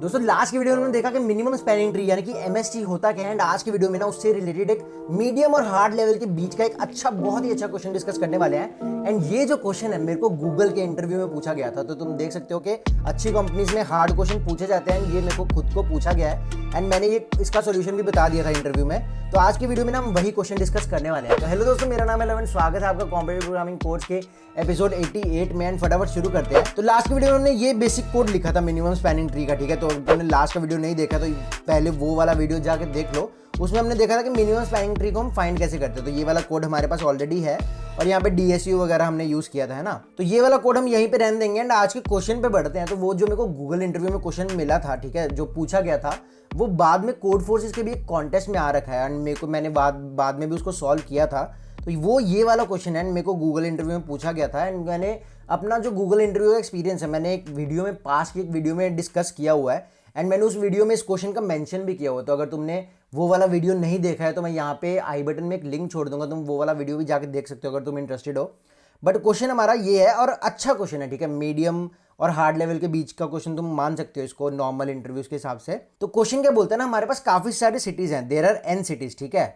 दोस्तों लास्ट की वीडियो में हमने देखा कि मिनिमम स्पैनिंग ट्री यानी कि एमएसटी होता क्या है। एंड आज की वीडियो में ना उससे रिलेटेड एक मीडियम और हार्ड लेवल के बीच का एक बहुत ही अच्छा क्वेश्चन डिस्कस करने वाले हैं। एंड ये जो क्वेश्चन है मेरे को गूगल के इंटरव्यू में पूछा गया था, तो तुम देख सकते हो कि अच्छी कंपनीज में हार्ड क्वेश्चन पूछे जाते हैं। ये मेरे को खुद को पूछा गया है एंड मैंने ये इसका सोल्यूशन भी बता दिया था इंटरव्यू में। तो आज की वीडियो में ना हम वही क्वेश्चन डिस्कस करने वाले हैं। तो हेलो दोस्तों, मेरा नाम है लवन, स्वागत है आपका कॉम्पिटिटिव प्रोग्रामिंग कोर्स के एपिसोड 88 में। एंड फटाफट शुरू करते हैं। तो लास्ट की वीडियो में हमने ये बेसिक कोड लिखा था मिनिमम स्पैनिंग ट्री का, ठीक है। तो तुमने लास्ट का वीडियो नहीं देखा तो पहले वो वाला वीडियो जाके देख लो। उसमें हमने देखा था कि मिनिमम स्पैनिंग ट्री को हम फाइंड कैसे करते हैं। तो ये वाला कोड हमारे पास ऑलरेडी है और यहाँ पे DSU वगैरह हमने यूज किया था, है ना। तो ये वाला कोड हम यहीं पे रहने देंगे। एंड आज के क्वेश्चन पे बढ़ते हैं। तो वो जो मेरे को गूगल इंटरव्यू में क्वेश्चन मिला था, ठीक है, जो पूछा गया था, वो बाद में कोड फोर्सेस के भी एक कॉन्टेस्ट में आ रखा है। एंड मैंने बाद में भी उसको सॉल्व किया था। तो वो ये वाला क्वेश्चन है, मेरे को गूगल इंटरव्यू में पूछा गया था। एंड मैंने अपना जो गूगल इंटरव्यू का एक्सपीरियंस है मैंने एक वीडियो में पास की एक वीडियो में डिस्कस किया हुआ है। एंड मैंने उस वीडियो में इस क्वेश्चन का मेंशन भी किया हुआ है। तो अगर तुमने वो वाला वीडियो नहीं देखा है तो मैं यहाँ पे आई बटन में एक लिंक छोड़ दूंगा, तुम वो वाला वीडियो भी जाके देख सकते हो अगर तुम इंटरेस्टेड हो। बट क्वेश्चन हमारा ये है और अच्छा क्वेश्चन है, ठीक है। मीडियम और हार्ड लेवल के बीच का क्वेश्चन तुम मान सकते हो इसको नॉर्मल इंटरव्यूज के हिसाब से। तो क्वेश्चन क्या बोलते हैं ना, हमारे पास काफी सारे सिटीज हैं, देयर आर n सिटीज, ठीक है।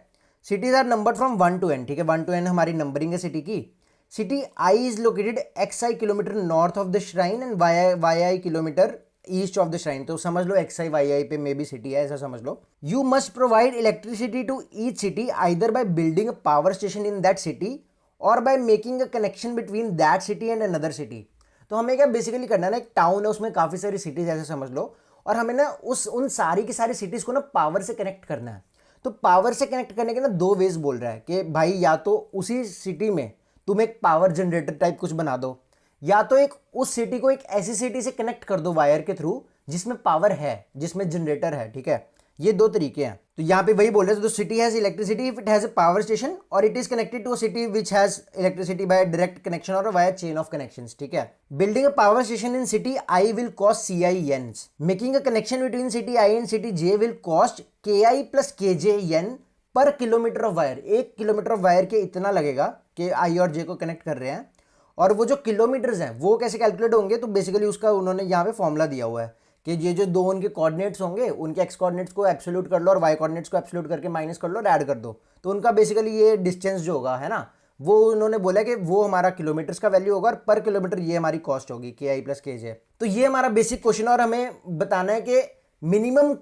Cities are numbered from 1 to n, ठीक है। 1 to n हमारी नंबरिंग है सिटी की। City I is located XI kilometre north of the shrine and YI kilometre east of the shrine. तो समझ लो XI YI पे मे बी सिटी है, ऐसा समझ लो। You must provide electricity to each city either by building a power station in that city और by making a connection between that city and another city. तो हमें क्या basically करना है ना, एक टाउन है उसमें काफी सारी सिटीज ऐसे समझ लो, और हमें ना उन सारी की सारी सिटीज को ना पावर से कनेक्ट करना है। तो पावर से कनेक्ट करने के ना दो वेज बोल रहा है कि भाई या तो उसी सिटी में तुम एक पावर जनरेटर टाइप कुछ बना दो, या तो एक उस सिटी को एक ऐसी सिटी से कनेक्ट कर दो वायर के थ्रू जिसमें पावर है, जिसमें जनरेटर है, ठीक है। ये दो तरीके हैं। तो यहाँ पे वही बोल रहे हैं, तो city has electricity if it has a power station और it is connected to a city which has electricity by direct connection और वाया चेन ऑफ कनेक्शंस, ठीक है। Building a power station in city I will cost CIN। Making a connection between city I and city J will cost KI plus KJN per kilometre of wire. 1 kilometre of wire के इतना लगेगा कि I और J को connect कर रहे हैं। और वो जो किलोमीटर्स हैं वो कैसे कैलकुलेट होंगे, तो बेसिकली उसका उन्होंने यहाँ पे फॉर्मूला दिया हुआ है कि ये जो दो उनके कोऑर्डिनेट्स होंगे उनके x कोऑर्डिनेट्स को एब्सोल्यूट कर लो और y कोऑर्डिनेट्स को एब्सोल्यूट करके माइनस कर लो और ऐड कर दो। तो उनका बेसिकली ये डिस्टेंस जो होगा, है ना, वो उन्होंने बोला कि वो हमारा किलोमीटर्स का वैल्यू होगा और पर किलोमीटर ये हमारी कॉस्ट होगी KI प्लस KJ। तो ये हमारा बेसिक क्वेश्चन और हमें बताना है कि मिनिमम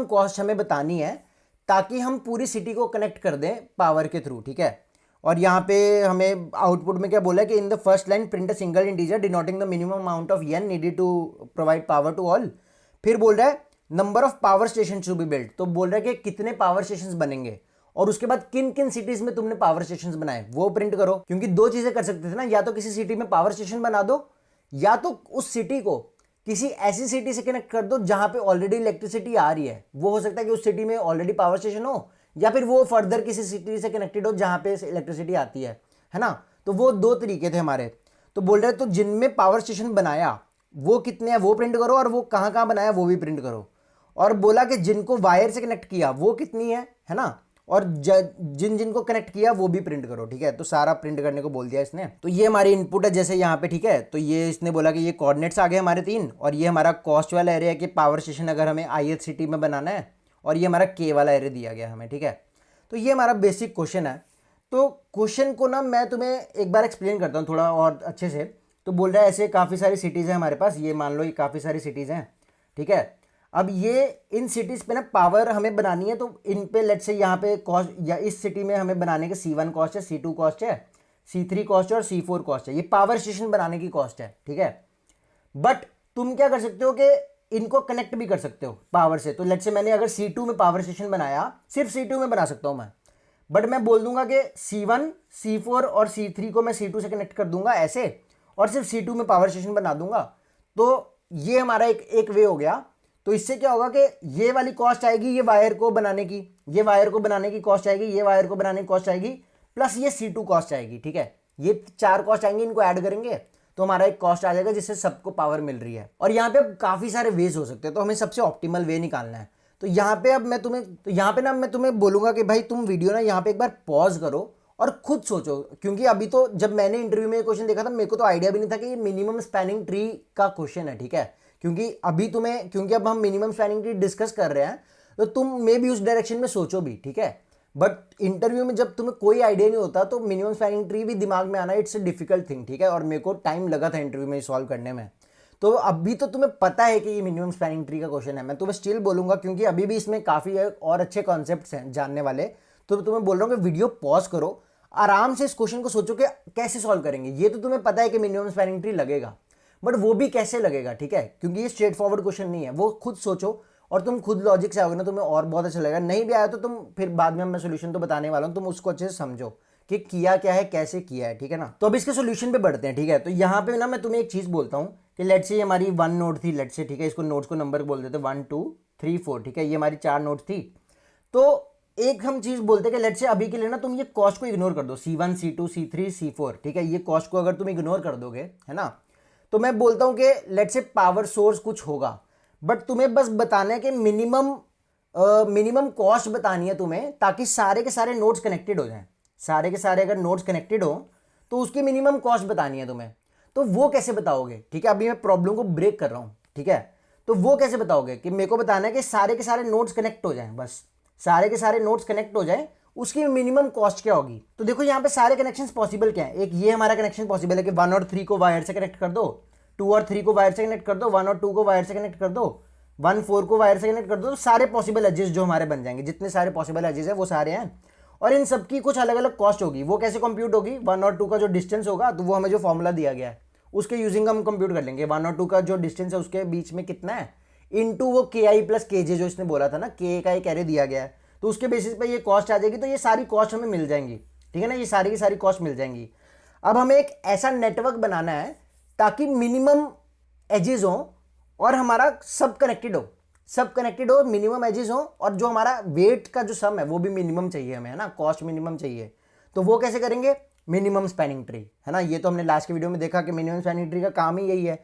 कॉस्ट हमें बतानी है ताकि हम पूरी सिटी को कनेक्ट कर दें पावर के थ्रू, ठीक है। और यहाँ पे हमें आउटपुट में क्या बोला है कि in the first line print a single integer denoting the minimum amount of n needed to provide power to all. फिर बोल रहा है number of power station to be built. तो बोल रहा है कि कितने पावर स्टेशन बनेंगे और उसके बाद किन किन सिटीज में तुमने पावर स्टेशन बनाए वो प्रिंट करो। क्योंकि दो चीजें कर सकते थे ना, या तो किसी सिटी में पावर स्टेशन बना दो या तो उस सिटी को किसी ऐसी सिटी से कनेक्ट कर दो जहां पे ऑलरेडी इलेक्ट्रिसिटी आ रही है। वो हो सकता है कि उस सिटी में ऑलरेडी पावर स्टेशन हो या फिर वो फर्दर किसी सिटी से कनेक्टेड हो जहां पे इलेक्ट्रिसिटी आती है ना। तो वो दो तरीके थे हमारे। तो बोल रहे तो जिनमें पावर स्टेशन बनाया वो कितने हैं वो प्रिंट करो और वो कहां कहां बनाया वो भी प्रिंट करो। और बोला कि जिनको वायर से कनेक्ट किया वो कितनी है ना, और जिनको कनेक्ट किया वो भी प्रिंट करो, ठीक है। तो सारा प्रिंट करने को बोल दिया इसने। तो ये हमारी इनपुट है जैसे यहाँ पे, ठीक है। तो ये इसने बोला कि ये कोऑर्डिनेट्स आ गए हमारे 3 और ये हमारा कॉस्ट वाला एरिया है कि पावर स्टेशन अगर हमें ith सिटी में बनाना है, और ये हमारा K वाला एरिया दिया गया हमें, ठीक है। तो ये हमारा बेसिक क्वेश्चन है। तो क्वेश्चन को ना मैं तुम्हें एक बार एक्सप्लेन करता हूँ थोड़ा और अच्छे से। तो बोल रहा है ऐसे काफ़ी सारी सिटीज़ हैं हमारे पास, ये मान लो ये काफ़ी सारी सिटीज़ हैं, ठीक है। अब ये इन सिटीज़ पे ना पावर हमें बनानी है, तो इन पे लेट्स से यहाँ पे कॉस्ट, या इस सिटी में हमें बनाने के C1 कॉस्ट है, C2 कॉस्ट है, C3 कॉस्ट है और C4 कॉस्ट है। ये पावर स्टेशन बनाने की कॉस्ट है, ठीक है। बट तुम क्या कर सकते हो कि इनको कनेक्ट भी कर सकते हो पावर से। तो लेट्स से मैंने अगर C2 में पावर स्टेशन बनाया, सिर्फ C2 में बना सकता हूं मैं, बट मैं बोल दूंगा कि C1 C4 और C3 को मैं C2 से कनेक्ट कर दूंगा ऐसे, और सिर्फ C2 में पावर स्टेशन बना दूंगा। तो ये हमारा एक वे हो गया। तो इससे क्या होगा कि ये वाली कॉस्ट आएगी ये वायर को बनाने की, ये वायर को बनाने की कॉस्ट आएगी, ये वायर को बनाने की कॉस्ट आएगी, प्लस ये C2 कॉस्ट आएगी, ठीक है। ये 4 कॉस्ट आएंगे, इनको ऐड करेंगे तो हमारा एक कॉस्ट आ जाएगा जिससे सबको पावर मिल रही है। और यहाँ पे अब काफी सारे वेज हो सकते हैं, तो हमें सबसे ऑप्टिमल वे निकालना है। तो यहाँ पे अब मैं तुम्हें बोलूंगा कि भाई तुम वीडियो ना यहाँ पे एक बार पॉज करो और खुद सोचो, क्योंकि अभी तो जब मैंने इंटरव्यू में क्वेश्चन देखा था मेरे को तो आइडिया भी नहीं था कि ये मिनिमम स्पैनिंग ट्री का क्वेश्चन है, ठीक है। क्योंकि अभी तुम्हें, क्योंकि अब हम मिनिमम स्पैनिंग ट्री डिस्कस कर रहे हैं तो तुम मे भी उस डायरेक्शन में सोचो भी, ठीक है। बट इंटरव्यू में जब तुम्हें कोई आइडिया नहीं होता तो मिनिमम स्पैनिंग ट्री भी दिमाग में आना इट्स अ डिफिकल्ट थिंग, ठीक है। और मेरे को टाइम लगा था इंटरव्यू में सॉल्व करने में। तो अभी तो तुम्हें पता है कि ये मिनिमम स्पैनिंग ट्री का क्वेश्चन है, मैं तुम्हें स्टिल बोलूंगा क्योंकि अभी भी इसमें काफ़ी और अच्छे कॉन्सेप्ट्स हैं जानने वाले। तो तुम्हें बोल रहा हूँ कि वीडियो पॉज करो, आराम से इस क्वेश्चन को सोचो कि कैसे सॉल्व करेंगे। ये तो तुम्हें पता है कि मिनिमम स्पैनिंग ट्री लगेगा, बट वो भी कैसे लगेगा, ठीक है, क्योंकि ये स्ट्रेट फॉरवर्ड क्वेश्चन नहीं है। वो खुद सोचो और तुम खुद लॉजिक से आओगे ना, तुम्हें और बहुत अच्छा लगेगा। नहीं भी आया तो तुम फिर बाद में मैं सोल्यूशन तो बताने वाला हूँ, तुम उसको अच्छे से समझो कि किया क्या है, कैसे किया है, ठीक है ना। तो अब इसके सोल्यूशन पे बढ़ते हैं, ठीक है। तो यहाँ पे ना मैं तुम्हें एक चीज़ बोलता हूँ कि लेट से हमारी 1 नोट थी, लेट से, ठीक है, इसको नोट्स को नंबर बोल देते 1 2 3 4, ठीक है, ये हमारी 4 नोट थी। तो एक हम चीज़ बोलते हैं कि लेट से अभी के लिए ना तुम ये कॉस्ट को इग्नोर कर दो, C1 C2 C3 C4, ठीक है, ये कॉस्ट को अगर तुम इग्नोर कर दोगे, है ना, तो मैं बोलता हूँ कि लेट से पावर सोर्स कुछ होगा, बट तुम्हें बस बताना है कि मिनिमम कॉस्ट बतानी है तुम्हें, ताकि सारे के सारे नोट्स कनेक्टेड हो जाएं। सारे के सारे अगर नोट्स कनेक्टेड हो तो उसकी मिनिमम कॉस्ट बतानी है तुम्हें। तो वो कैसे बताओगे, ठीक है, अभी मैं प्रॉब्लम को ब्रेक कर रहा हूँ, ठीक है। तो वो कैसे बताओगे कि मेरे को बताना है कि सारे के सारे नोट्स कनेक्ट हो जाएं, बस सारे के सारे नोट्स कनेक्ट हो जाएं, उसकी मिनिमम कॉस्ट क्या होगी। तो देखो यहाँ पे सारे कनेक्शंस पॉसिबल क्या है। एक ये हमारा कनेक्शन पॉसिबल है कि 1 और 3 को वायर से कनेक्ट कर दो, 2 और 3 को वायर से कनेक्ट कर दो, 1 और 2 को वायर से कनेक्ट कर दो, 1 4 को वायर से कनेक्ट कर दो। तो सारे पॉसिबल एजेस जो हमारे बन जाएंगे, जितने सारे पॉसिबल एजेस है वो सारे हैं, और इन सबकी कुछ अलग अलग कॉस्ट होगी। वो कैसे कंप्यूट होगी, 1 और 2 का जो डिस्टेंस होगा, तो वो हमें जो फॉर्मूला दिया गया है उसके यूजिंग हम कंप्यूट कर लेंगे। 1 और 2 का जो डिस्टेंस है उसके बीच में कितना है, इनटू वो KI प्लस KJ जो इसने बोला था ना, K का एक एरे दिया गया है, तो उसके बेसिस पे ये कॉस्ट आ जाएगी। तो ये सारी कॉस्ट हमें मिल जाएंगी, ठीक है ना, ये सारी की सारी कॉस्ट मिल जाएंगी। अब हमें एक ऐसा नेटवर्क बनाना है ताकि मिनिमम एजेस हो और हमारा सब कनेक्टेड हो, मिनिमम एजेस हो, और जो हमारा वेट का जो सम है वो भी मिनिमम चाहिए हमें, है ना, कॉस्ट मिनिमम चाहिए। तो वो कैसे करेंगे, मिनिमम स्पैनिंग ट्री, है ना। ये तो हमने लास्ट के वीडियो में देखा कि मिनिमम स्पैनिंग ट्री का काम ही यही है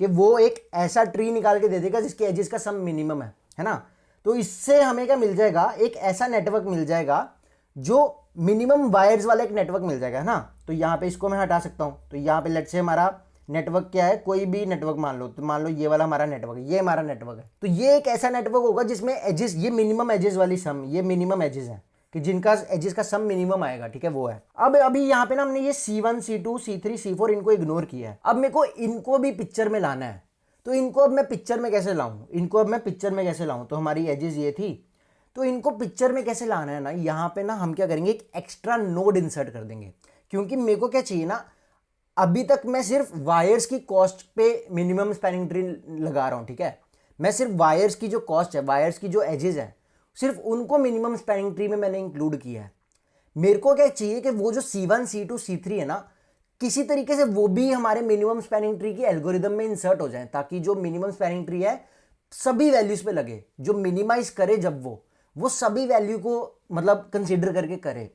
कि वो एक ऐसा ट्री निकाल के दे देगा जिसके एजेस का सम मिनिमम है ना। तो इससे हमें क्या मिल जाएगा, एक ऐसा नेटवर्क मिल जाएगा जो मिनिमम वायर्स वाला एक नेटवर्क मिल जाएगा, है ना। तो यहाँ पे इसको मैं हटा सकता हूँ। तो यहाँ पे लेट से हमारा नेटवर्क क्या है, कोई भी नेटवर्क मान लो, तो मान लो ये वाला हमारा नेटवर्क है, ये हमारा नेटवर्क है। तो ये एक ऐसा नेटवर्क होगा जिसमें एजेस, ये मिनिमम एजेस वाली सम, ये मिनिमम एजेस है कि जिनका एजेस का सम मिनिमम आएगा, ठीक है, वो है। अब अभी यहाँ पे ना हमने ये C1 C2 C3 C4 इनको इग्नोर किया है। अब मेरे को इनको भी पिक्चर में लाना है। तो इनको अब मैं पिक्चर में कैसे लाऊं, तो हमारी एजेस ये थी, तो इनको पिक्चर में कैसे लाना है ना, यहाँ पे ना हम क्या करेंगे, एक एक्स्ट्रा नोड इंसर्ट कर देंगे। क्योंकि मेरे को क्या चाहिए ना, अभी तक मैं सिर्फ वायर्स की कॉस्ट पे मिनिमम स्पैनिंग ट्री लगा रहा हूँ, ठीक है। मैं सिर्फ वायर्स की जो कॉस्ट है, वायर्स की जो एजेस है, सिर्फ उनको मिनिमम स्पैनिंग ट्री में मैंने इंक्लूड किया है। मेरे को क्या चाहिए कि वो जो C1 C2 C3 है ना, किसी तरीके से वो भी हमारे मिनिमम स्पैनिंग ट्री की एल्गोरिदम में इंसर्ट हो जाए, ताकि जो मिनिमम स्पैनिंग ट्री है सभी वैल्यूज पे लगे, जो मिनिमाइज करे जब वो सभी वैल्यू को मतलब कंसीडर करके करे।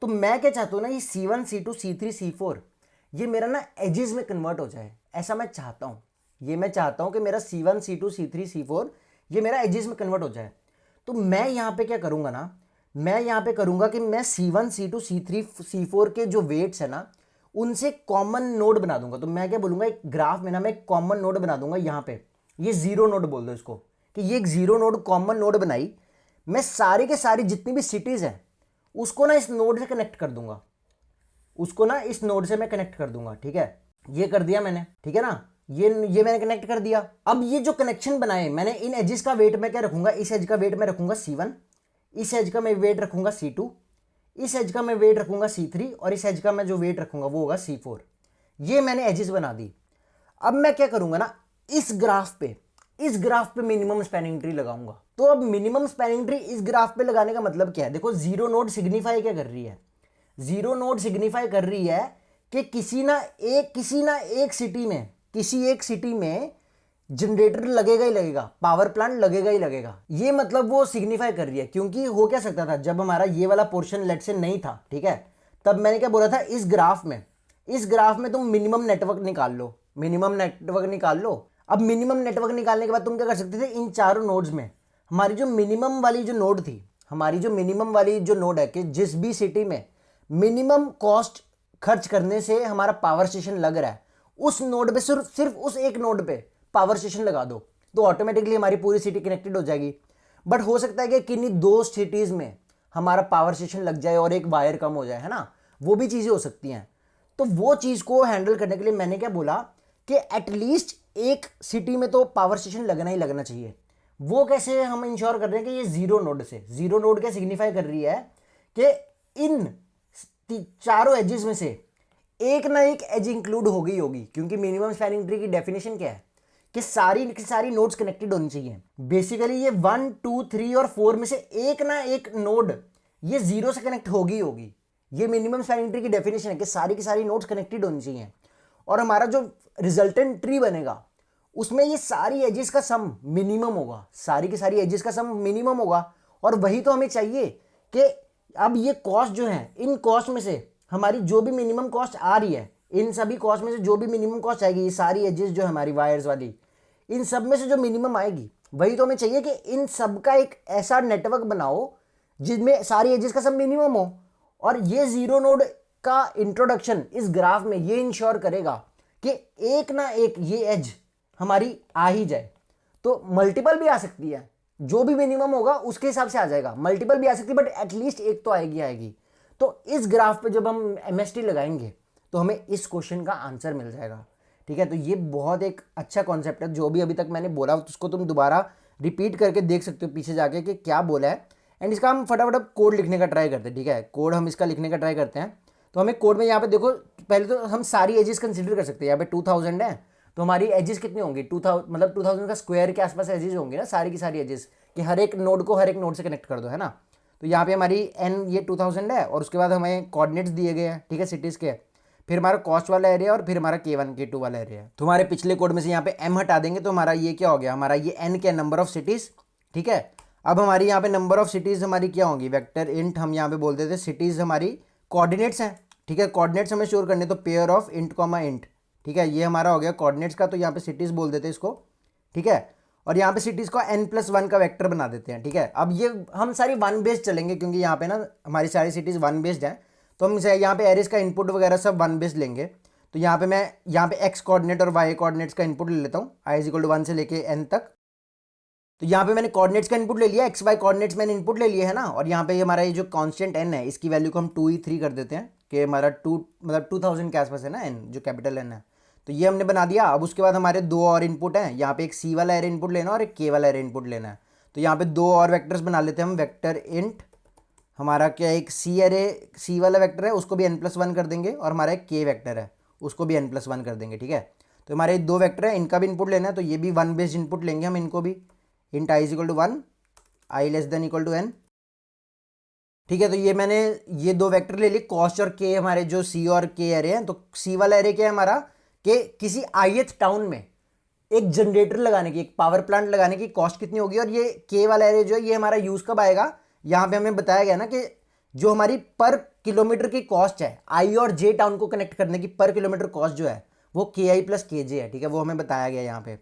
तो मैं क्या चाहता हूँ ना, ये C1 C2 C3 C4 ये मेरा ना एजेस में कन्वर्ट हो जाए, ऐसा मैं चाहता हूँ। ये मैं चाहता हूँ कि मेरा C1 C2 C3 C4 ये मेरा एजेस में कन्वर्ट हो जाए। तो मैं यहाँ पे क्या करूँगा ना, मैं यहाँ पे करूँगा कि मैं C1 C2 C3 C4 के जो वेट्स है ना, उनसे कॉमन नोड बना दूंगा। तो मैं क्या बोलूँगा, एक ग्राफ में ना मैं एक कॉमन नोड बना दूंगा। यहाँ पे ये जीरो नोड बोल दो इसको, कि ये एक जीरो नोड कॉमन नोड बनाई। मैं सारे के सारी जितनी भी सिटीज़ हैं उसको ना इस नोड से कनेक्ट कर दूंगा, उसको ना इस नोड से मैं कनेक्ट कर दूंगा, ठीक है। ये कर दिया मैंने, ठीक है ना, ये मैंने कनेक्ट कर दिया। अब ये जो कनेक्शन बनाए मैंने, इन एजेस का वेट मैं क्या रखूंगा, इस एज का वेट मैं रखूंगा C1, इस एज का मैं वेट रखूंगा C2, इस एज का मैं वेट रखूंगा C3, और इस एज का मैं जो वेट रखूंगा वो होगा C4। ये मैंने एजेस बना दी। अब मैं क्या करूंगा ना, इस ग्राफ पे मिनिमम स्पैनिंग ट्री लगाऊंगा। तो अब मिनिमम स्पैनिंग ट्री इस ग्राफ पे लगाने का मतलब क्या है, देखो जीरो नोड सिग्निफाई क्या कर रही है, जीरो नोड सिग्निफाई कर रही है कि किसी ना एक सिटी में जनरेटर लगेगा ही लगेगा, पावर प्लांट लगेगा ही लगेगा। ये मतलब वो सिग्निफाई कर रही है। क्योंकि हो क्या सकता था, जब हमारा ये वाला पोर्शन लेट से नहीं था, ठीक है, तब मैंने क्या बोला था, इस ग्राफ में तुम मिनिमम नेटवर्क निकाल लो। अब मिनिमम नेटवर्क निकालने के बाद तुम क्या कर सकते थे, इन चारों नोड्स में हमारी जो मिनिमम वाली जो नोड थी, हमारी जो मिनिमम वाली जो नोड है कि जिस भी सिटी में मिनिमम कॉस्ट खर्च करने से हमारा पावर स्टेशन लग रहा है, उस नोड पे सिर्फ उस एक नोड पे पावर स्टेशन लगा दो तो ऑटोमेटिकली हमारी पूरी सिटी कनेक्टेड हो जाएगी। बट हो सकता है कि किन्हीं 2 सिटीज में हमारा पावर स्टेशन लग जाए और एक वायर कम हो जाए, है ना, वो भी चीजें हो सकती हैं। तो वो चीज को हैंडल करने के लिए मैंने क्या बोला कि एटलीस्ट एक सिटी में तो पावर स्टेशन लगना ही लगना चाहिए। वो कैसे हम इंश्योर कर रहे हैं कि ये जीरो नोड से, जीरो नोड क्या सिग्निफाई कर रही है कि इन चारों एजेस में से एक ना एक एज इंक्लूड हो गई होगी, क्योंकि मिनिमम स्पैनिंग ट्री की डेफिनेशन क्या है कि सारी की सारी नोड्स कनेक्टेड होनी चाहिए। बेसिकली ये 1 2 3 और 4 में से एक ना एक नोड ये जीरो से कनेक्ट होगी होगी। ये मिनिमम स्पैनिंग ट्री की डेफिनेशन है कि सारी की सारी नोड्स कनेक्टेड होनी चाहिए। और हमारा जो रिजल्टेंट ट्री बनेगा उसमें ये सारी एजेस का सम मिनिमम होगा, सारी की सारी एजेस का सम मिनिमम होगा। और वही तो हमें चाहिए कि अब ये कॉस्ट जो है, इन कॉस्ट में से हमारी जो भी मिनिमम कॉस्ट आ रही है, इन सभी कॉस्ट में से जो भी मिनिमम कॉस्ट आएगी, ये सारी एजेस जो है हमारी वायर्स वाली, इन सब में से जो मिनिमम आएगी, वही तो हमें चाहिए कि इन सब का एक ऐसा नेटवर्क बनाओ जिसमें सारी एजेस का सब मिनिमम हो। और ये जीरो नोड का इंट्रोडक्शन इस ग्राफ में ये इंश्योर करेगा कि एक ना एक ये एज हमारी आ ही जाए। तो मल्टीपल भी आ सकती है, जो भी मिनिमम होगा उसके हिसाब से आ जाएगा, मल्टीपल भी आ सकती है, बट एटलीस्ट एक तो आएगी आएगी। तो इस ग्राफ पे जब हम एमएसटी लगाएंगे तो हमें इस क्वेश्चन का आंसर मिल जाएगा। ठीक है, तो ये बहुत एक अच्छा कॉन्सेप्ट है। जो भी अभी तक मैंने बोला उसको तुम दोबारा रिपीट करके देख सकते हो पीछे जाके कि क्या बोला है। एंड इसका हम फटाफट अब कोड लिखने का ट्राई करते हैं। ठीक है, कोड हम इसका लिखने का ट्राई करते हैं। तो हमें कोड में यहाँ पे देखो, पहले तो हम सारी एजेस कंसिडर कर सकते हैं। यहाँ पे 2000 है तो हमारी एजेस कितनी होंगी, 2000 मतलब 2000 का स्क्वायर के आसपास एजेस होंगे ना, सारी की सारी एजेस, कि हर एक नोड को हर एक नोड से कनेक्ट कर दो, है ना। तो यहाँ पे हमारी एन ये 2000 है और उसके बाद हमें कोऑर्डिनेट्स दिए गए हैं, ठीक है, सिटीज़ के। फिर हमारा कॉस्ट वाला एरिया और फिर हमारा K1 K2 वाला एरिया है। तो हमारे पिछले कोड में से यहाँ पे m हटा देंगे तो हमारा ये क्या हो गया, हमारा ये n क्या, नंबर ऑफ सिटीज़। ठीक है, अब हमारी यहाँ पे नंबर ऑफ सिटीज़ हमारी क्या होंगी, वेक्टर इंट हम यहाँ पे बोल देते, सिटीज़ हमारी कोऑर्डिनेट्स हैं। ठीक है, कोऑर्डिनेट्स हमें स्टोर करने, तो pair of int comma int. ठीक है, ये हमारा हो गया कोऑर्डिनेट्स का, तो यहाँ पे सिटीज़ बोल देते हैं इसको। ठीक है, और यहाँ पे सिटीज़ को n+1 का वेक्टर बना देते हैं। ठीक है, अब ये हम सारी वन बेस्ड चलेंगे क्योंकि यहाँ पे ना हमारी सारी सिटीज़ वन बेस्ड हैं, तो हम यहाँ पे एरेस का इनपुट वगैरह सब वन बेस्ड लेंगे। तो यहाँ पे मैं यहाँ पे x कोऑर्डिनेट और y कोऑर्डिनेट्स का इनपुट ले लेता हूँ, i = 1 से लेके n तक। तो यहाँ पे मैंने कोऑर्डिनेट्स का इनपुट ले लिया, x y कोऑर्डिनेट्स मैंने इनपुट ले लिए है ना। और यहाँ पे हमारा ये जो कांस्टेंट n है इसकी वैल्यू को हम 2e3 कर देते हैं कि हमारा 2 मतलब 2000 के आसपास है ना n, जो कैपिटल n है। तो ये हमने बना दिया। अब उसके बाद हमारे 2 और इनपुट हैं, यहाँ पे एक c वाला एरे इनपुट लेना और एक k वाला एरे इनपुट लेना है। तो यहाँ पे 2 और वेक्टर्स बना लेते हैं हम, वेक्टर इंट हमारा क्या, एक सी एरे, सी वाला वेक्टर है उसको भी n+1 कर देंगे, और हमारा एक k वेक्टर है उसको भी n+1 कर देंगे। ठीक है, तो हमारे 2 वेक्टर है, इनका भी इनपुट लेना है, तो ये भी वन बेस्ड इनपुट लेंगे हम इनको भी, इंट i = 1 i <= n। ठीक है, तो ये मैंने ये 2 वेक्टर ले लिए, कॉस्ट और k हमारे जो c और k एरे हैं। तो c वाला एरे क्या है हमारा, कि किसी ith टाउन में एक जनरेटर लगाने की, एक पावर प्लांट लगाने की कॉस्ट कितनी होगी। और ये k वाला एरे जो है ये हमारा यूज़ कब आएगा, यहाँ पे हमें बताया गया ना कि जो हमारी पर किलोमीटर की कॉस्ट है i और j टाउन को कनेक्ट करने की, पर किलोमीटर कॉस्ट जो है वो ki + kj है। ठीक है, वो हमें बताया गया यहाँ पे।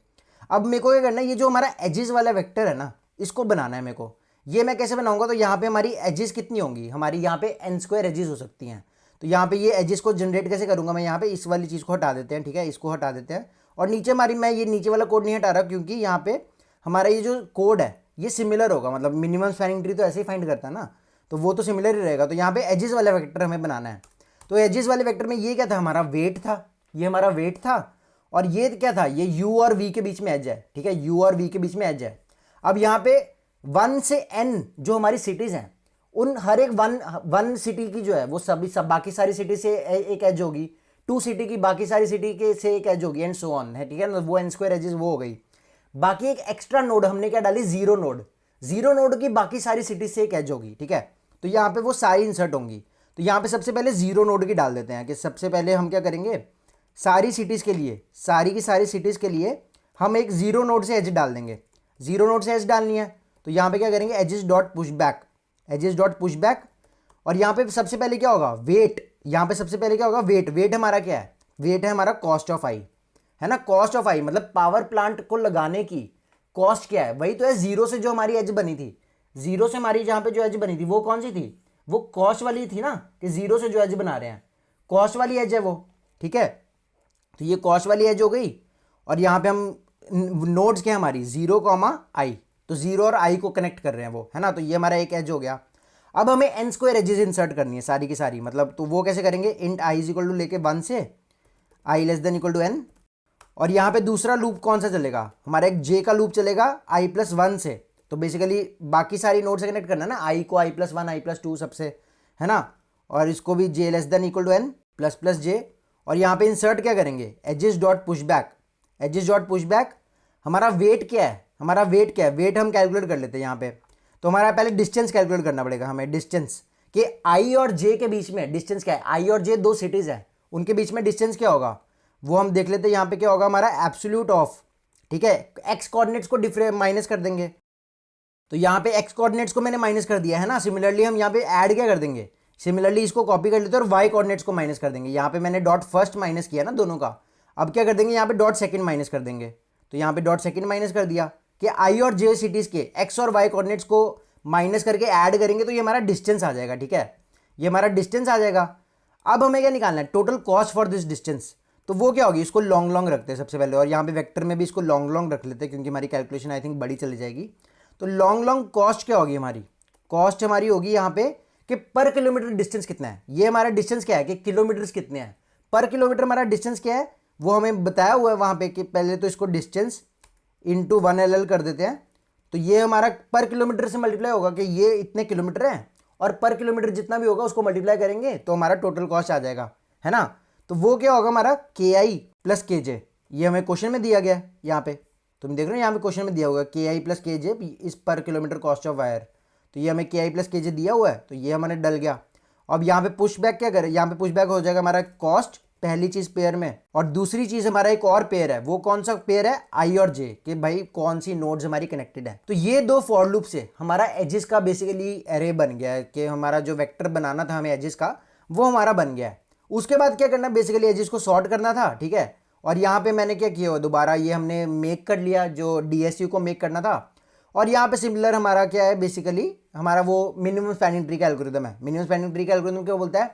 अब मेरे को क्या करना है, ये जो हमारा एजेस वाला वेक्टर है ना इसको बनाना है मेरे को। ये मैं कैसे बनाऊंगा, तो यहाँ पे हमारी एजेस कितनी होंगी, हमारी यहाँ पे n² एजेस हो सकती हैं। तो यहाँ पे ये एजेस को जनरेट कैसे करूँगा मैं, यहाँ पे इस वाली चीज़ को हटा देते हैं। ठीक है, इसको हटा देते हैं। और नीचे हमारी, मैं ये नीचे वाला कोड नहीं हटा रहा क्योंकि यहाँ पे हमारा ये जो कोड है ये सिमिलर होगा, मतलब मिनिमम स्पैनिंग ट्री तो ऐसे ही फाइंड करता है ना, तो वो तो सिमिलर ही रहेगा। तो यहाँ पे एजेस वाला वेक्टर हमें बनाना है। तो एजेस वाले वेक्टर में ये क्या था, हमारा वेट था, ये हमारा वेट था। और ये क्या था, ये u और v के बीच में एज है। ठीक है, u और v के बीच में एज है। अब यहाँ पे 1 से n जो हमारी सिटीज़ हैं, उन हर एक वन सिटी की जो है वो सब बाकी सारी सिटी से एक एज होगी, 2 सिटी की बाकी सारी सिटी के से एक एज होगी, एंड सो ऑन है। ठीक है ना, वो n² एजेस वो हो गई। बाकी एक एक्स्ट्रा नोड हमने क्या डाली, जीरो नोड, जीरो नोड की बाकी सारी सिटी से एक एज होगी। ठीक है, तो यहाँ पे वो सारी इंसर्ट होंगी। तो यहाँ पे सबसे पहले जीरो नोड की डाल देते हैं कि सबसे पहले हम क्या करेंगे, सारी सिटीज़ के लिए, सारी की सारी सिटीज़ के लिए हम एक जीरो नोड से एज डाल देंगे। जीरो नोड से एज डालनी है तो यहाँ पे क्या करेंगे, edges dot push back, edges dot push back. और यहाँ पे सबसे पहले क्या होगा, वेट, यहाँ पे सबसे पहले क्या होगा, वेट। वेट हमारा क्या है, वेट है हमारा कॉस्ट ऑफ आई, है ना। कॉस्ट ऑफ आई मतलब पावर प्लांट को लगाने की कॉस्ट क्या है, वही तो है जीरो से जो हमारी एज बनी थी। जीरो से हमारी जहाँ पे जो एज बनी थी वो कौन सी थी, वो कॉस्ट वाली थी ना, कि जीरो से जो एज बना रहे हैं कॉस्ट वाली एज है वो। ठीक है, तो ये कॉस्ट वाली एज हो गई। और यहाँ पे हम नोड्स क्या है हमारी 0, i, तो 0 और i को कनेक्ट कर रहे हैं वो, है ना। तो ये हमारा एक एज हो गया। अब हमें n स्क्वायर एजेस इंसर्ट करनी है सारी की सारी, मतलब तो वो कैसे करेंगे, int i is equal to लेके 1 से i less than equal to n, और यहाँ पे दूसरा लूप कौन सा चलेगा, हमारा एक j का लूप चलेगा i प्लस 1 से। तो बेसिकली बाकी सारी नोड से कनेक्ट करना है ना, i को i प्लस 1 i प्लस 2 सबसे, है ना। और इसको भी j less than equal to n plus plus j, और यहाँ पे इंसर्ट क्या करेंगे, edges dot push back. Edges dot push back हमारा वेट क्या है, हमारा वेट क्या है, वेट हम कैलकुलेट कर लेते हैं यहाँ पे। तो हमारा पहले डिस्टेंस कैलकुलेट करना पड़ेगा हमें, डिस्टेंस कि आई और जे के बीच में डिस्टेंस क्या है। आई और जे दो सिटीज़ है, उनके बीच में डिस्टेंस क्या होगा वो हम देख लेते हैं। यहाँ पे क्या होगा हमारा एब्सोल्यूट ऑफ, ठीक है, एक्स कोऑर्डिनेट्स को माइनस कर देंगे। तो यहाँ पे एक्स कोऑर्डिनेट्स को मैंने माइनस कर दिया है ना। सिमिलरली हम यहाँ पे ऐड क्या कर देंगे, सिमिलरली इसको कॉपी कर लेते हैं और वाई कोऑर्डिनेट्स को माइनस कर देंगे। यहाँ पे मैंने डॉट फर्स्ट माइनस किया ना दोनों का, अब क्या कर देंगे यहाँ पे डॉट सेकंड माइनस कर देंगे। तो यहाँ पे डॉट सेकंड माइनस कर दिया कि आई और जे सिटीज़ के एक्स और वाई कोऑर्डिनेट्स को माइनस करके ऐड करेंगे तो ये हमारा डिस्टेंस आ जाएगा, ठीक है, ये हमारा डिस्टेंस आ जाएगा। अब हमें क्या निकालना है, total cost for this distance. तो वो क्या होगी, इसको लॉन्ग लॉन्ग रखते हैं सबसे पहले, और यहाँ पे वेक्टर में भी इसको लॉन्ग लॉन्ग रख लेते हैं क्योंकि हमारी कैलकुलेशन आई थिंक बड़ी चली जाएगी। तो लॉन्ग लॉन्ग कॉस्ट क्या होगी हमारी, कॉस्ट हमारी होगी यहाँ पे कि पर किलोमीटर डिस्टेंस कितना है। ये हमारा डिस्टेंस क्या है कि किलोमीटर्स कितने हैं, पर किलोमीटर हमारा डिस्टेंस क्या है वो हमें बताया हुआ है वहाँ पे कि पहले तो इसको डिस्टेंस इंटू 1 LL कर देते हैं। तो ये हमारा पर किलोमीटर से मल्टीप्लाई होगा कि ये इतने किलोमीटर है, और पर किलोमीटर जितना भी होगा उसको मल्टीप्लाई करेंगे तो हमारा टोटल कॉस्ट आ जाएगा, है ना। तो वो क्या होगा हमारा KI प्लस KJ, ये हमें क्वेश्चन में दिया गया है। यहाँ पे तुम देख रहे हो यहाँ पे क्वेश्चन में दिया हुआ है KI प्लस KJ इस पर किलोमीटर कॉस्ट ऑफ वायर। तो ये हमें KI प्लस KJ दिया हुआ है, तो ये हमारे डल गया। अब यहाँ पे पुश बैक क्या करें, यहाँ पे पुश बैक हो जाएगा हमारा कॉस्ट पहली चीज पेयर में, और दूसरी चीज हमारा एक और पेयर है, वो कौन सा पेयर है, आई और जे, कि भाई कौन सी नोड्स हमारी कनेक्टेड है। तो ये दो फॉर लूप से हमारा एजेस का बेसिकली एरे बन गया है कि हमारा जो वेक्टर बनाना था हमें एजेस का वो हमारा बन गया है। उसके बाद क्या करना, बेसिकली एजेस को सॉर्ट करना था, ठीक है। और यहाँ पे मैंने क्या किया, दोबारा ये हमने मेक कर लिया जो DSU को मेक करना था। और यहाँ पे सिमिलर हमारा क्या है, बेसिकली हमारा वो मिनिमम स्पैनिंग ट्री का एल्गोरिथम है। मिनिमम स्पैनिंग ट्री का एल्गोरिथम क्या बोलता है,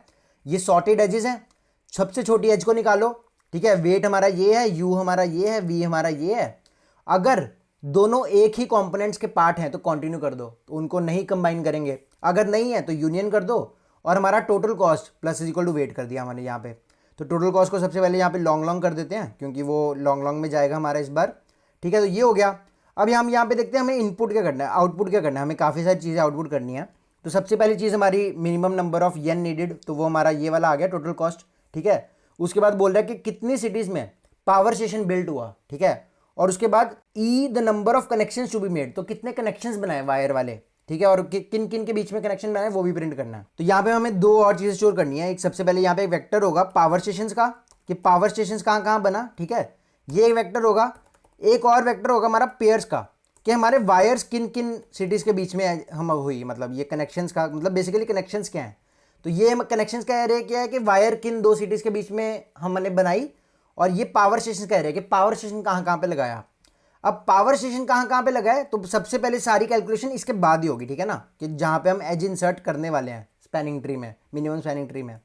ये सॉर्टेड एजेस हैं, सबसे छोटी एज को निकालो, ठीक है। वेट हमारा ये है, यू हमारा ये है, वी हमारा ये है। अगर दोनों एक ही कंपोनेंट्स के पार्ट हैं तो कंटिन्यू कर दो, तो उनको नहीं कंबाइन करेंगे। अगर नहीं है तो यूनियन कर दो, और हमारा total cost plus is equal to weight कर दिया हमने यहाँ पे। तो टोटल कॉस्ट को सबसे पहले यहाँ पे लॉन्ग लॉन्ग कर देते हैं क्योंकि वो लॉन्ग लॉन्ग में जाएगा हमारा इस बार, ठीक है। तो ये हो गया। अब हम यहाँ पे देखते हैं हमें इनपुट क्या करना है, आउटपुट क्या करना है। हमें काफ़ी सारी चीज़ें आउटपुट करनी है। तो सबसे पहली चीज़ हमारी minimum number of n needed, तो वो हमारा ये वाला आ गया टोटल कॉस्ट, ठीक है। उसके बाद बोल रहा है कि कितनी सिटीज़ में पावर स्टेशन बिल्ट हुआ, ठीक है। और उसके बाद the number of connections to be made, तो कितने कनेक्शंस बनाए वायर वाले, ठीक है। और किन किन के बीच में कनेक्शन बनाए वो भी प्रिंट करना है। तो यहाँ पे हमें दो और चीज़ें स्टोर करनी है। एक सबसे पहले यहाँ पे एक वेक्टर होगा पावर स्टेशंस का, कि पावर स्टेशंस कहाँ कहाँ बना, ठीक है, ये एक वेक्टर होगा। एक और वेक्टर होगा हमारा पेयर्स का, कि हमारे वायर्स किन किन सिटीज़ के बीच में हम हुई, मतलब ये कनेक्शंस का मतलब बेसिकली कनेक्शंस क्या है। तो ये कनेक्शंस का एरे क्या है कि वायर किन दो सिटीज़ के बीच में हमने बनाई, और ये पावर स्टेशन का एरे है कि पावर स्टेशन कहाँ कहाँ पे लगाया। अब पावर स्टेशन कहाँ कहाँ पे लगा है, तो सबसे पहले सारी कैलकुलेशन इसके बाद ही होगी, ठीक है ना, कि जहाँ पे हम एज इंसर्ट करने वाले हैं स्पैनिंग ट्री में, मिनिमम स्पैनिंग ट्री में।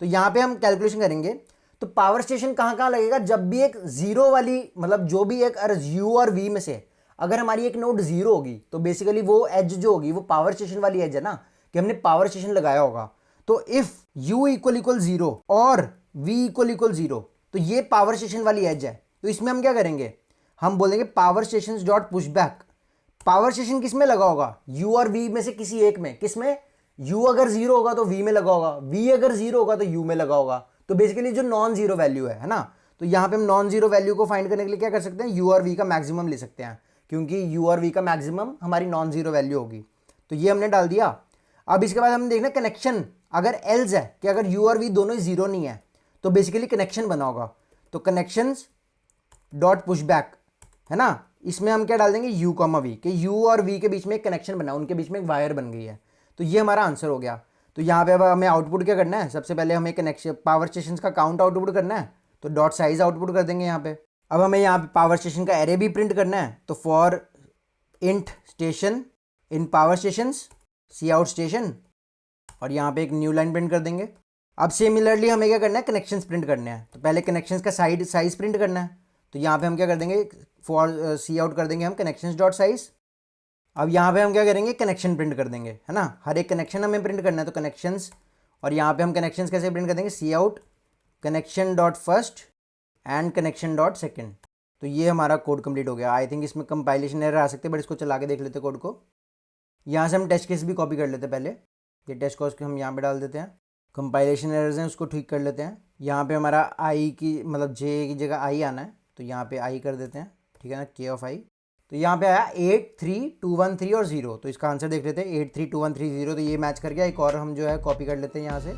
तो यहाँ पे हम कैलकुलेशन करेंगे। तो पावर स्टेशन कहाँ कहाँ लगेगा, जब भी एक जीरो वाली, मतलब जो भी एक यू और वी में से अगर हमारी एक नोड जीरो होगी तो बेसिकली वो एज जो होगी वो पावर स्टेशन वाली एज है ना, कि हमने पावर स्टेशन लगाया होगा। तो if u equal equal zero और v इक्वल इक्वल जीरो, तो ये पावर स्टेशन वाली एज है। तो इसमें हम क्या करेंगे, हम बोलेंगे power station dot push back. Power station किस में लगा होगा, u और v में से किसी एक में। किस में, u अगर जीरो होगा तो v में लगा होगा, v अगर जीरो होगा तो u में लगा होगा। तो बेसिकली जो नॉन जीरो वैल्यू है ना, तो यहाँ पे हम नॉन जीरो वैल्यू को फाइंड करने के लिए क्या कर सकते हैं, u और v का मैक्सिमम ले सकते हैं, क्योंकि u और v का मैक्सिमम हमारी नॉन जीरो वैल्यू होगी। तो ये हमने डाल दिया। अब इसके बाद हम देखना कनेक्शन, अगर एल्स है कि अगर u और v दोनों ही जीरो नहीं है तो बेसिकली कनेक्शन बना होगा। तो कनेक्शंस डॉट पुश बैक, है ना, इसमें हम क्या डाल देंगे u कॉमा v, कि u और v के बीच में एक कनेक्शन बना, उनके बीच में एक वायर बन गई है। तो ये हमारा आंसर हो गया। तो यहाँ पे अब हमें आउटपुट क्या करना है, सबसे पहले हमें कनेक्शन पावर स्टेशन का काउंट आउटपुट करना है, तो डॉट साइज आउटपुट कर देंगे यहाँ पे। अब हमें यहाँ पे पावर स्टेशन का एरे भी प्रिंट करना है, तो for int station in power station cout station, और यहाँ पे एक न्यू लाइन प्रिंट कर देंगे। अब सिमिलरली हमें क्या करना है, कनेक्शंस प्रिंट करने हैं। तो पहले कनेक्शंस का साइज प्रिंट करना है, तो यहाँ पे हम क्या कर देंगे, फॉर सी आउट कर देंगे हम कनेक्शंस डॉट साइज। अब यहाँ पे हम क्या करेंगे, कनेक्शन प्रिंट कर देंगे, है ना, हर एक कनेक्शन हमें प्रिंट करना है, तो कनेक्शंस, और यहाँ पे हम कनेक्शंस कैसे प्रिंट कर देंगे, C out connection dot first and connection dot second. तो ये हमारा कोड कंप्लीट हो गया। आई थिंक इसमें कंपाइलेशन एरर आ सकते हैं, बट इसको चला के देख लेते हैं कोड को। यहाँ से हम टेस्ट केस भी कॉपी कर लेते हैं पहले, ये टेस्ट केस को हम यहाँ पे डाल देते हैं, कंपाइलेशन एरर्स हैं उसको ठीक कर लेते हैं। यहाँ पे हमारा आई की मतलब जे की जगह आई आना है, तो यहाँ पे आई कर देते हैं, ठीक है ना, के ऑफ आई। तो यहाँ पे आया 83213 और 0, तो इसका आंसर देख लेते हैं 83213 0, तो ये मैच कर गया। एक और हम जो है कॉपी कर लेते हैं यहाँ से,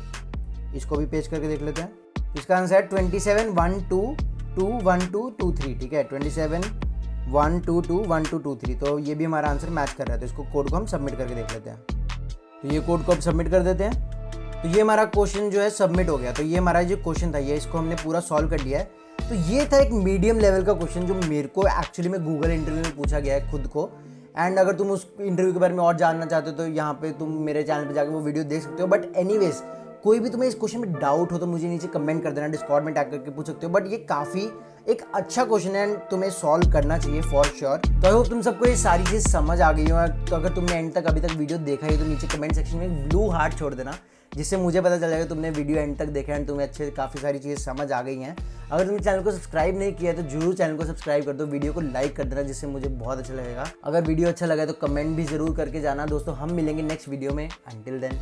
इसको भी पेस्ट करके देख लेते हैं। इसका आंसर है 2712212223, ठीक है, 2712212223, तो ये भी हमारा आंसर मैच कर रहा है। तो इसको कोड को हम सबमिट करके देख लेते हैं। तो ये कोड को अब सबमिट कर देते हैं। तो ये हमारा क्वेश्चन जो है सबमिट हो गया। तो ये हमारा जो क्वेश्चन था ये इसको हमने पूरा सॉल्व कर लिया है। तो ये था एक मीडियम लेवल का क्वेश्चन जो मेरे को एक्चुअली में गूगल इंटरव्यू में पूछा गया है खुद को। एंड अगर तुम उस इंटरव्यू के बारे में और जानना चाहते हो तो यहाँ पे तुम मेरे चैनल पे जाकर वो वीडियो देख सकते हो। बट एनीवेज, कोई भी तुम्हें इस क्वेश्चन में डाउट हो तो मुझे नीचे कमेंट कर देना, डिस्कॉर्ड में टैग करके पूछ सकते हो। बट ये काफ़ी एक अच्छा क्वेश्चन है, तुम्हें सॉल्व करना चाहिए फॉर श्योर। तो आई होप तुम सबको ये सारी चीज़ समझ आ गई हो। तो अगर तुमने एंड तक अभी तक वीडियो देखा है तो नीचे कमेंट सेक्शन में एक ब्लू हार्ट छोड़ देना, जिससे मुझे पता चल जाएगा तुमने वीडियो एंड तक देखा है, तुम्हें अच्छे काफ़ी सारी चीज़ें समझ आ गई हैं। अगर तुमने चैनल को सब्सक्राइब नहीं किया है तो जरूर चैनल को सब्सक्राइब कर दो, वीडियो को लाइक कर देना, जिससे मुझे बहुत अच्छा लगेगा। अगर वीडियो अच्छा लगा तो कमेंट भी जरूर करके जाना। दोस्तों हम मिलेंगे नेक्स्ट वीडियो में, अंटिल देन।